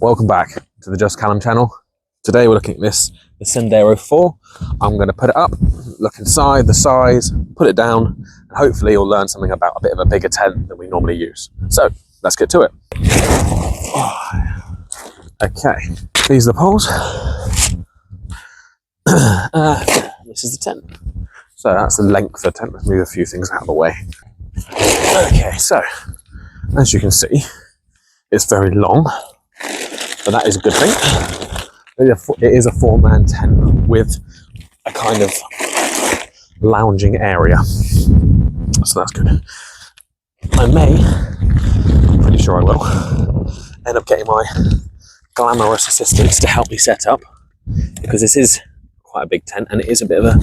Welcome back to the Just Callum channel. Today we're looking at the Sandero 4. I'm going to put it up, look inside, the size, put it down, and hopefully you'll learn something about a bit of a bigger tent than we normally use. So let's get to it. Okay, these are the poles. This is the tent. So that's the length of the tent. Let's move a few things out of the way. Okay, so as you can see, it's very long, but that is a good thing. It is a 4-man tent with a kind of lounging area, so that's good. I'm pretty sure I will, end up getting my glamorous assistants to help me set up, because this is quite a big tent and it is a bit of a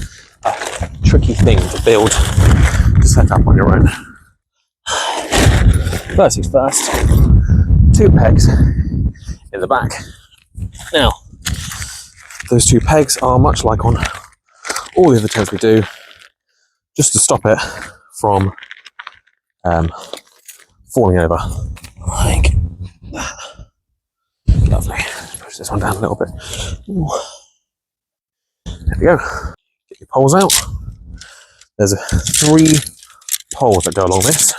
tricky thing to build, to set up on your own. First things first, 2 pegs in the back. Now, those 2 pegs are much like on all the other tents we do, just to stop it from falling over, like that. Lovely. Push this one down a little bit. Ooh. There we go. Get your poles out. There's 3 poles that go along this.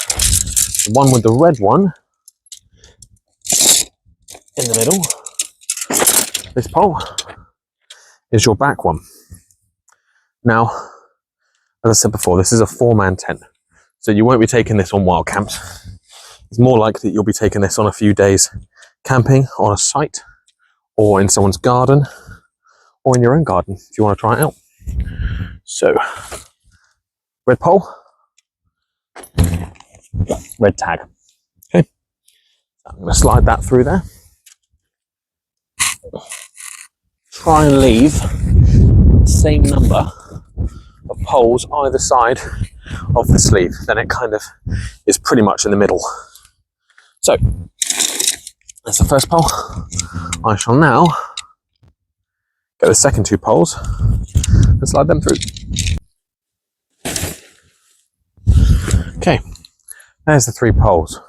The one with the red one in the middle. This pole is your back one. Now, as I said before, this is a 4-man tent, so you won't be taking this on wild camps. It's more likely that you'll be taking this on a few days camping on a site, or in someone's garden, or in your own garden if you want to try it out. So, red pole, red tag. Okay, so I'm going to slide that through there. Try and leave the same number of poles either side of the sleeve, then it kind of is pretty much in the middle. So that's the first pole. I shall now get the second 2 poles and slide them through. Okay, there's the 3 poles.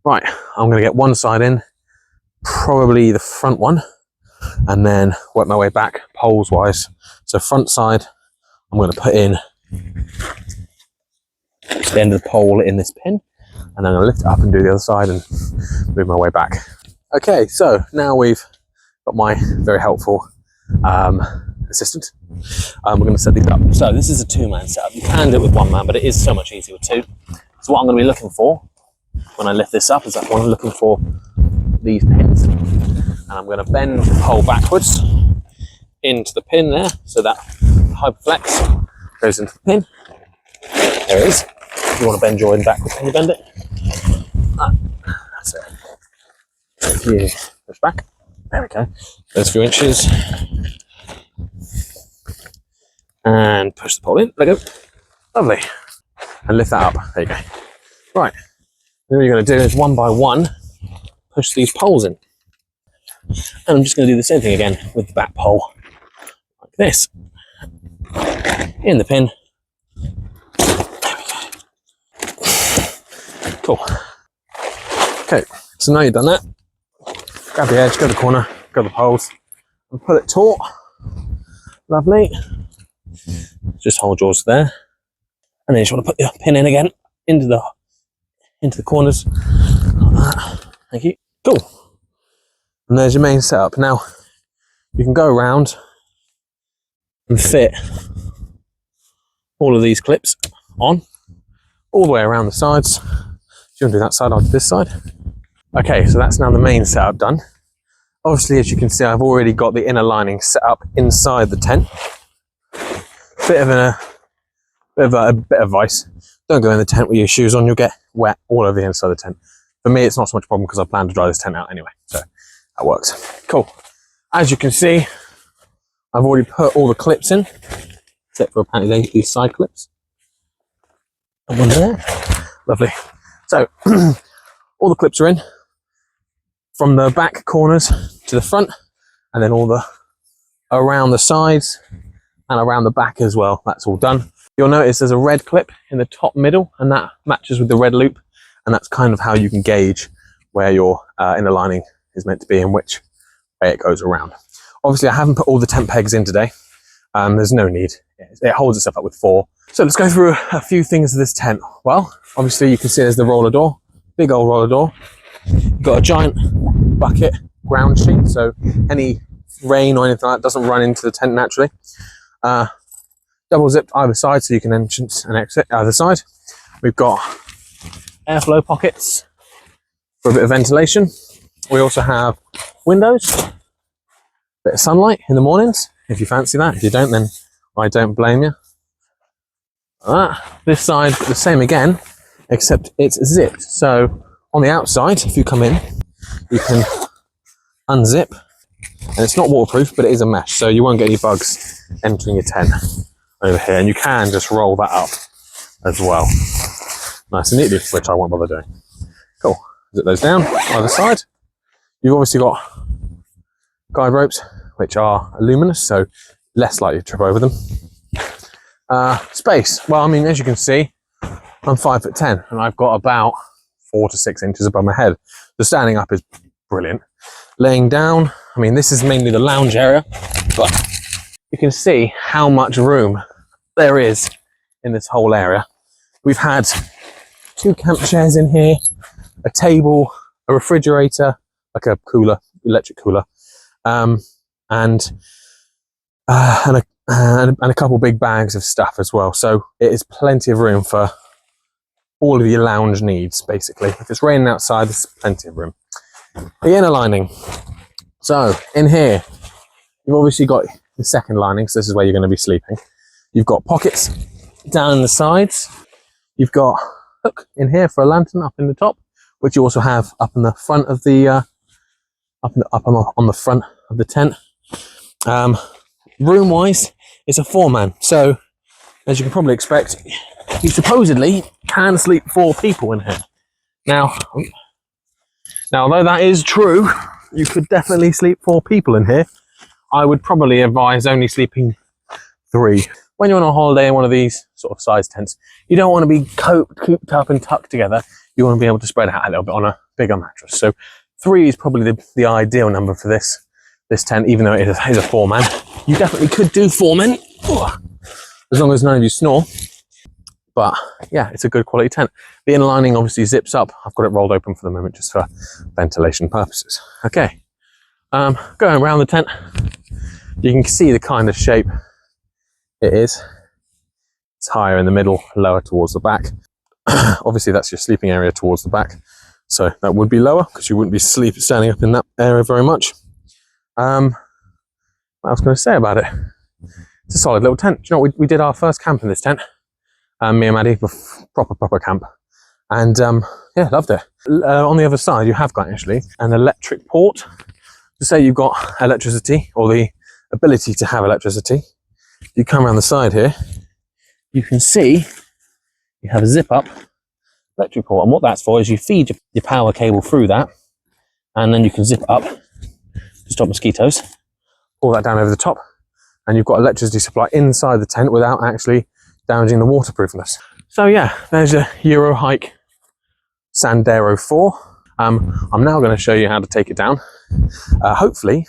Right, I'm going to get one side in, probably the front one, and then work my way back poles wise. So front side, I'm going to put in the end of the pole in this pin, and I'm going to lift it up and do the other side and move my way back. Okay, so now we've got my very helpful assistant. We're going to set these up. So this is a 2-man setup. You can do it with 1 man, but it is so much easier with 2. So what I'm going to be looking for when I lift this up is that I'm looking for these pins, and I'm going to bend the pole backwards into the pin there, so that hyperflex goes into the pin. There it is. If you want to bend your end backwards, can you bend it? That's it. If you push back, there we go. There's a few inches. And push the pole in, let go. Lovely. And lift that up, there you go. Right, then what you're going to do is 1 by 1, push these poles in. And I'm just going to do the same thing again with the back pole, like this. In the pin. There we go. Cool. Okay, so now you've done that, grab the edge, go to the corner, grab the poles, and pull it taut. Lovely. Just hold yours there, and then you just want to put your pin in again into the corners like that. Thank you. Cool. And there's your main setup. Now you can go around and fit all of these clips on all the way around the sides. If you want to do that side, I'll do this side. Okay, so that's now the main setup done. Obviously, as you can see, I've already got the inner lining set up inside the tent. Bit of advice: don't go in the tent with your shoes on. You'll get wet all over the inside of the tent. For me, it's not so much a problem because I plan to dry this tent out anyway, so that works. Cool. As you can see, I've already put all the clips in, except for apparently these side clips. And one there. Lovely. So all the clips are in, from the back corners to the front, and then all the around the sides and around the back as well. That's all done. You'll notice there's a red clip in the top middle, and that matches with the red loop, and that's kind of how you can gauge where your inner lining is meant to be and which way it goes around. Obviously, I haven't put all the tent pegs in today. There's no need. It holds itself up with 4. So let's go through a few things of this tent. Well, obviously you can see there's the roller door, big old roller door. You've got a giant bucket ground sheet, so any rain or anything like that doesn't run into the tent naturally. Double zipped either side, so you can entrance and exit either side. We've got airflow pockets for a bit of ventilation. We also have windows, a bit of sunlight in the mornings, if you fancy that. If you don't, then I don't blame you. This side, the same again, except it's zipped. So on the outside, if you come in, you can unzip, and it's not waterproof, but it is a mesh, so you won't get any bugs entering your tent over here. And you can just roll that up as well, nice and neatly, which I won't bother doing. Cool. Zip those down either side. You've obviously got guide ropes, which are luminous, so less likely to trip over them. Space. Well, I mean, as you can see, I'm 5'10", and I've got about 4 to 6 inches above my head. The standing up is brilliant. Laying down, I mean, this is mainly the lounge area, but you can see how much room there is in this whole area. We've had 2 camp chairs in here, a table, a refrigerator, like a cooler, electric cooler, and a couple big bags of stuff as well. So it is plenty of room for all of your lounge needs, basically. If it's raining outside, there's plenty of room. The inner lining. So in here, you've obviously got the second lining, so this is where you're going to be sleeping. You've got pockets down the sides. You've got a hook in here for a lantern up in the top, which you also have up in the front of the on the front of the tent. Room wise, it's a 4-man, so as you can probably expect, you supposedly can sleep 4 people in here. Now although that is true, you could definitely sleep 4 people in here. I would probably advise only sleeping 3. When you're on a holiday in one of these sort of size tents, you don't want to be cooped up and tucked together. You want to be able to spread out a little bit on a bigger mattress. So 3 is probably the ideal number for this tent, even though it is a 4-man. You definitely could do 4 men, as long as none of you snore. But yeah, it's a good quality tent. The inner lining obviously zips up. I've got it rolled open for the moment just for ventilation purposes. Okay, going around the tent, you can see the kind of shape it is. It's higher in the middle, lower towards the back. Obviously that's your sleeping area towards the back, so that would be lower because you wouldn't be standing up in that area very much. What I was going to say about it, it's a solid little tent. Do you know what, we did our first camp in this tent, me and Maddie, proper camp, and yeah, loved it. On the other side you have got actually an electric port, to say you've got electricity or the ability to have electricity. You come around the side here, you can see you have a zip up electric port, and what that's for is you feed your power cable through that, and then you can zip up to stop mosquitoes, pull that down over the top, and you've got electricity supply inside the tent without actually damaging the waterproofness. So yeah, there's a Eurohike Sandero 4. I'm now going to show you how to take it down, hopefully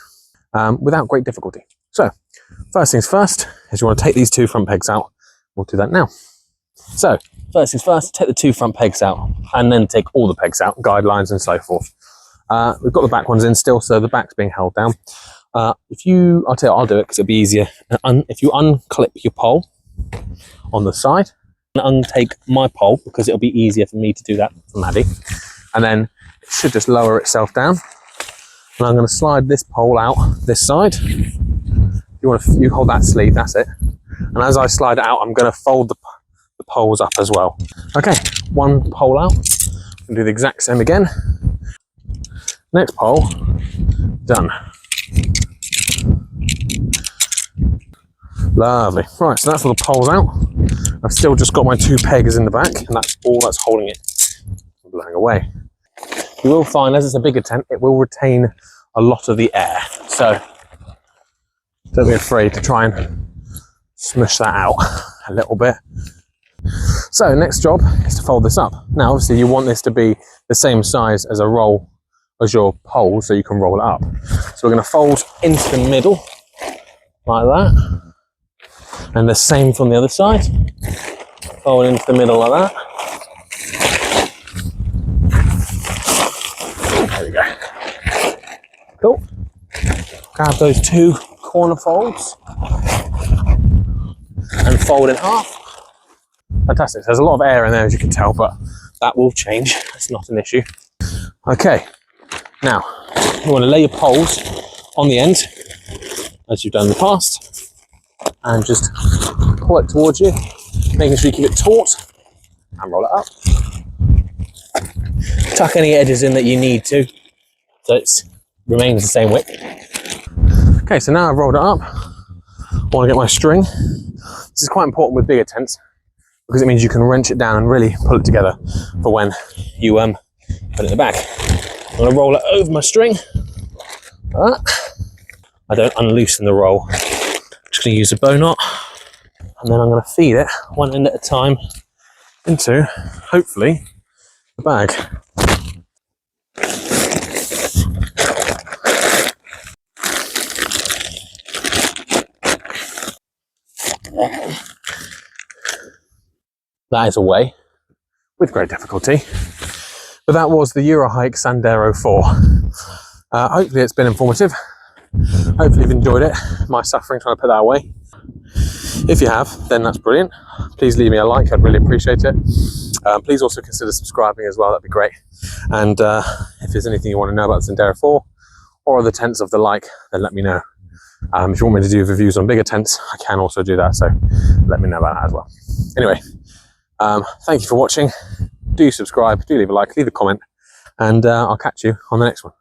without great difficulty. So first things first is you want to take these 2 front pegs out. We'll do that now. So first things first, take the 2 front pegs out and then take all the pegs out, guidelines and so forth. We've got the back ones in still, so the back's being held down. I'll tell you, I'll do it because it'll be easier. If you unclip your pole on the side, and untake my pole because it'll be easier for me to do that for Maddie, and then it should just lower itself down. And I'm going to slide this pole out this side. You hold that sleeve, that's it. And as I slide it out, I'm going to fold the poles up as well. Okay, 1 pole out. And do the exact same again. Next pole, done. Lovely. Right, so that's all the poles out. I've still just got my 2 pegs in the back, and that's all that's holding it from blowing away. You will find, as it's a bigger tent, it will retain a lot of the air. So don't be afraid to try and smush that out a little bit. So next job is to fold this up. Now obviously you want this to be the same size as a roll as your pole so you can roll it up. So we're going to fold into the middle like that, and the same from the other side. Fold into the middle like that. There we go. Cool. Grab those 2 corner folds and fold in half. Fantastic. There's a lot of air in there, as you can tell, but that will change. It's not an issue. Okay. Now, you want to lay your poles on the end, as you've done in the past, and just pull it towards you, making sure you keep it taut, and roll it up. Tuck any edges in that you need to, so it remains the same width. Okay, so now I've rolled it up, I want to get my string. This is quite important with bigger tents, because it means you can wrench it down and really pull it together for when you put it in the bag. I'm going to roll it over my string. Like that. I don't unloosen the roll. I'm just going to use a bow knot, and then I'm going to feed it one end at a time into, hopefully, the bag. That is away with great difficulty. But that was the Eurohike Sandero 4. Hopefully it's been informative. Hopefully you've enjoyed it, my suffering trying to put that away. If you have, then that's brilliant. Please leave me a like, I'd really appreciate it. Please also consider subscribing as well, that'd be great. And if there's anything you want to know about the Sandero 4 or other tents of the like, then let me know. If you want me to do reviews on bigger tents, I can also do that, so let me know about that as well. Anyway, thank you for watching. Do subscribe, do leave a like, leave a comment, and I'll catch you on the next one.